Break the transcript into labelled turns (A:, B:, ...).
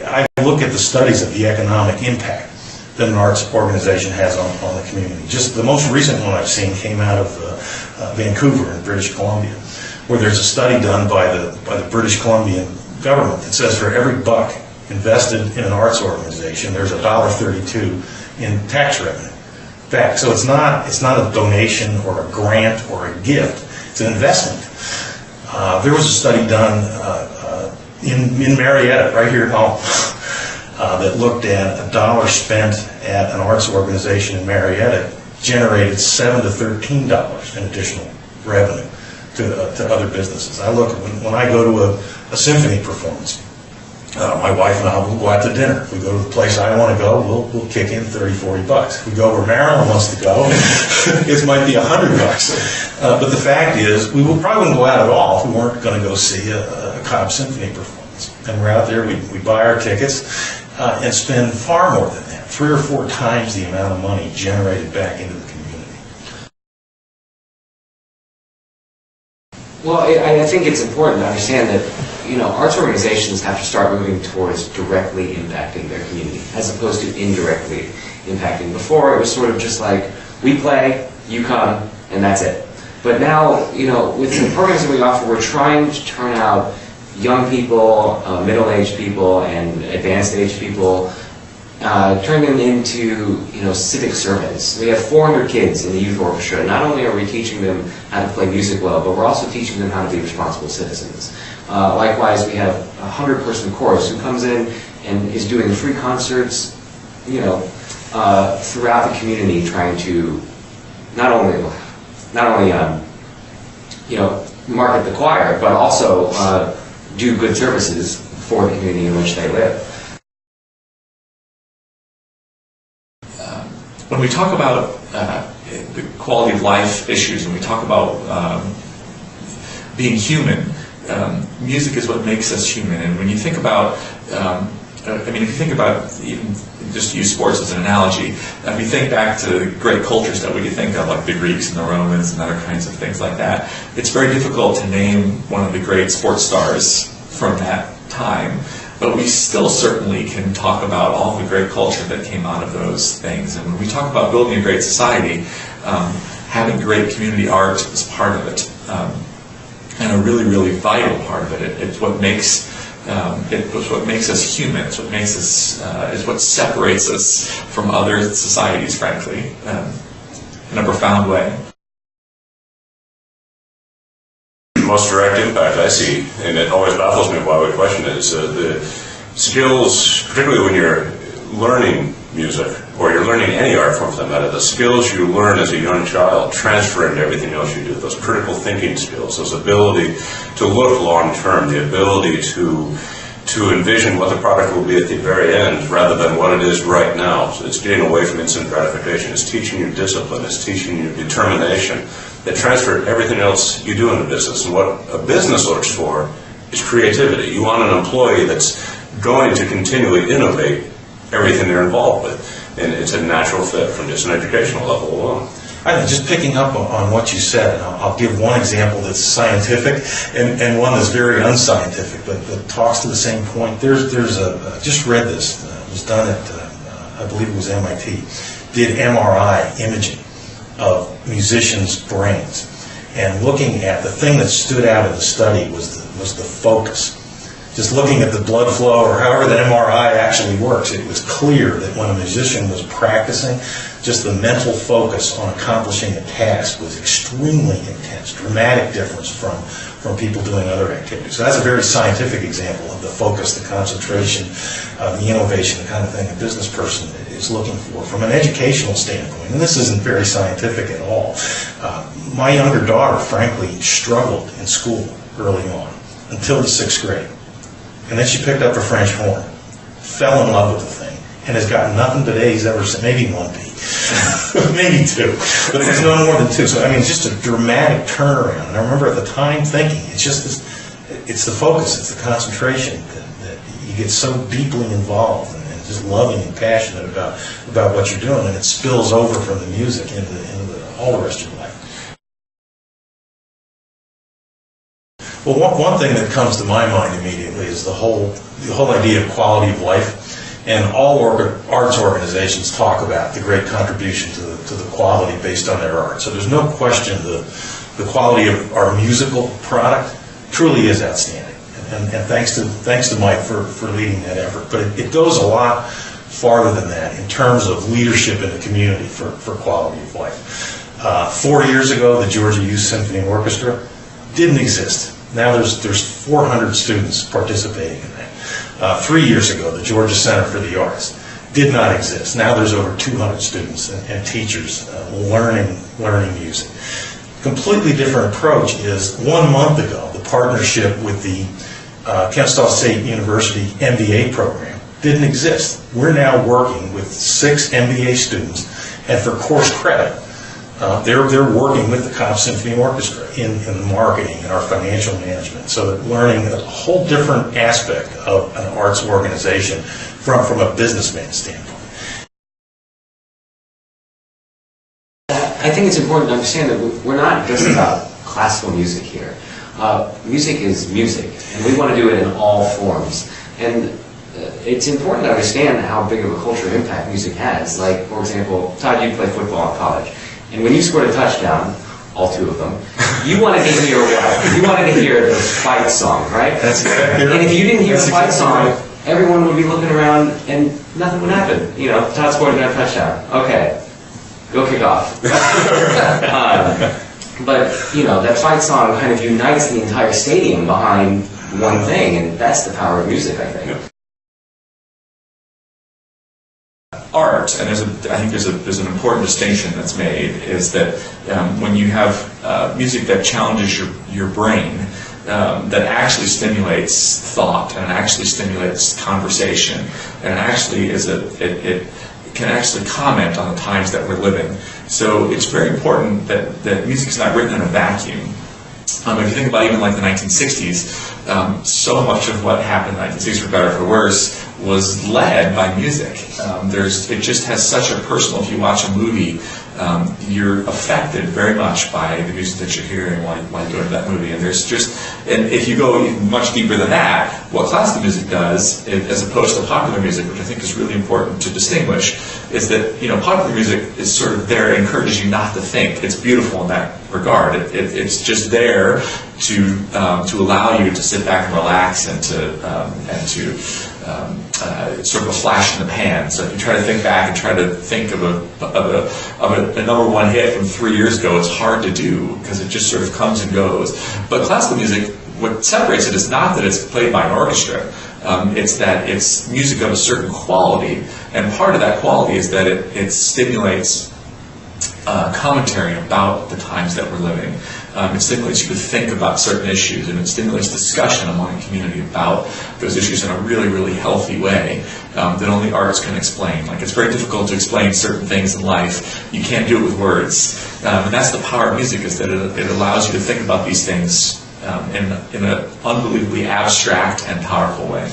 A: I look at the studies of the economic impact that an arts organization has on the community. Just the most recent one I've seen came out of Vancouver in British Columbia, where there's a study done by the British Columbian government that says for every buck invested in an arts organization, there's $1.32 in tax revenue. In fact, so it's not a donation or a grant or a gift, it's an investment. There was a study done in Marietta, right here at home, that looked at $1 spent at an arts organization in Marietta generated $7 to $13 in additional revenue to other businesses. I look when I go to a symphony performance. My wife and I will go out to dinner. If we go to the place I want to go, we'll kick in $30, $40. If we go where Marilyn wants to go, it might be $100. But the fact is, we probably wouldn't go out at all if we weren't going to go see a Cobb Symphony performance. And we're out there, we buy our tickets and spend far more than that, 3 or 4 times the amount of money generated back into the community.
B: Well, I think it's important to understand that arts organizations have to start moving towards directly impacting their community, as opposed to indirectly impacting. Before, it was sort of just like, we play, you come, and that's it. But now, with the programs that we offer, we're trying to turn out young people, middle-aged people, and advanced-aged people, turn them into, civic servants. We have 400 kids in the youth orchestra. Not only are we teaching them how to play music well, but we're also teaching them how to be responsible citizens. Likewise, we have a 100-person chorus who comes in and is doing free concerts, throughout the community, trying to not only market the choir, but also do good services for the community in which they live.
C: When we talk about the quality of life issues, when we talk about being human, music is what makes us human. And when you think about, if you think about, even just to use sports as an analogy, if we think back to great cultures that we could think of, like the Greeks and the Romans and other kinds of things like that, it's very difficult to name one of the great sports stars from that time. But we still certainly can talk about all the great culture that came out of those things. And when we talk about building a great society, having great community art is part of it, and a really, really vital part of it. It's what makes us human. It's what makes us is what separates us from other societies, frankly, in a profound way.
D: Most direct impact I see, and it always baffles me why I would question it, is the skills, particularly when you're learning music, or you're learning any art form for that matter, the skills you learn as a young child transfer into everything else you do. Those critical thinking skills, those ability to look long term, the ability to envision what the product will be at the very end rather than what it is right now. So it's getting away from instant gratification. It's teaching you discipline. It's teaching you determination. That transfer everything else you do in the business. And what a business looks for is creativity. You want an employee that's going to continually innovate everything they're involved with. And it's a natural fit from just an educational level alone.
A: I think just picking up on what you said, and I'll give one example that's scientific and one that's very unscientific, but that talks to the same point. There's I just read this. It was done at, I believe it was MIT, did MRI imaging of musicians' brains. And looking at the thing that stood out in the study was the focus. Just looking at the blood flow, or however the MRI actually works, it was clear that when a musician was practicing, just the mental focus on accomplishing a task was extremely intense, dramatic difference from people doing other activities. So that's a very scientific example of the focus, the concentration, the innovation, the kind of thing a business person is looking for from an educational standpoint. And this isn't very scientific at all. My younger daughter, frankly, struggled in school early on until the 6th grade. And then she picked up her French horn, fell in love with the thing, and has got nothing but A's ever since. Maybe 1 B, maybe 2, but it's no more than 2. So it's just a dramatic turnaround. And I remember at the time thinking, it's just this, it's the focus, it's the concentration that you get so deeply involved and just loving and passionate about what you're doing, and it spills over from the music into all the rest of your life. Well, one thing that comes to my mind immediately is the whole idea of quality of life. And all arts organizations talk about the great contribution to the quality based on their art. So there's no question the quality of our musical product truly is outstanding. And thanks to Mike for leading that effort. But it goes a lot farther than that in terms of leadership in the community for quality of life. 4 years ago, the Georgia Youth Symphony Orchestra didn't exist. Now there's 400 students participating in that. 3 years ago, the Georgia Center for the Arts did not exist. Now there's over 200 students and teachers learning music. Completely different approach is 1 month ago, the partnership with the Kennesaw State University MBA program didn't exist. We're now working with 6 MBA students, and for course credit, they're working with the Cobb Symphony Orchestra in the marketing and our financial management, so that learning a whole different aspect of an arts organization from a businessman standpoint.
B: I think it's important to understand that we're not just about classical music here. Music is music, and we want to do it in all forms. And it's important to understand how big of a cultural impact music has. Like, for example, Todd, you play football in college, and when you scored a touchdown, all 2 of them, you wanted to hear what? You wanted to hear the fight song, right?
A: That's exactly right.
B: And if you didn't hear the fight song, everyone would be looking around and nothing would happen. You know, Todd scored a touchdown. Okay, go kick off. But, you know, that fight song kind of unites the entire stadium behind one thing, and that's the power of music, I think.
C: Art, and I think there's an important distinction that's made, is that when you have music that challenges your brain, that actually stimulates thought and actually stimulates conversation, and actually it can actually comment on the times that we're living. So it's very important that music is not written in a vacuum. If you think about even like the 1960s, so much of what happened in the 1960s, for better or for worse, was led by music. It just has such a personal, if you watch a movie, you're affected very much by the music that you're hearing while you go to that movie. And and if you go much deeper than that, what classical music does, as opposed to popular music, which I think is really important to distinguish, is that, you know, popular music is sort of there, it encourages you not to think. It's beautiful in that regard. It's just there to allow you to sit back and relax and to sort of a flash in the pan. So if you try to think back and try to think of a number 1 hit from 3 years ago, it's hard to do because it just sort of comes and goes. But classical music, what separates it is not that it's played by an orchestra. It's that it's music of a certain quality, and part of that quality is that it stimulates commentary about the times that we're living. It stimulates you to think about certain issues, and it stimulates discussion among the community about those issues in a really, really healthy way that only arts can explain. Like, it's very difficult to explain certain things in life. You can't do it with words. And that's the power of music, is that it allows you to think about these things in an unbelievably abstract and powerful way.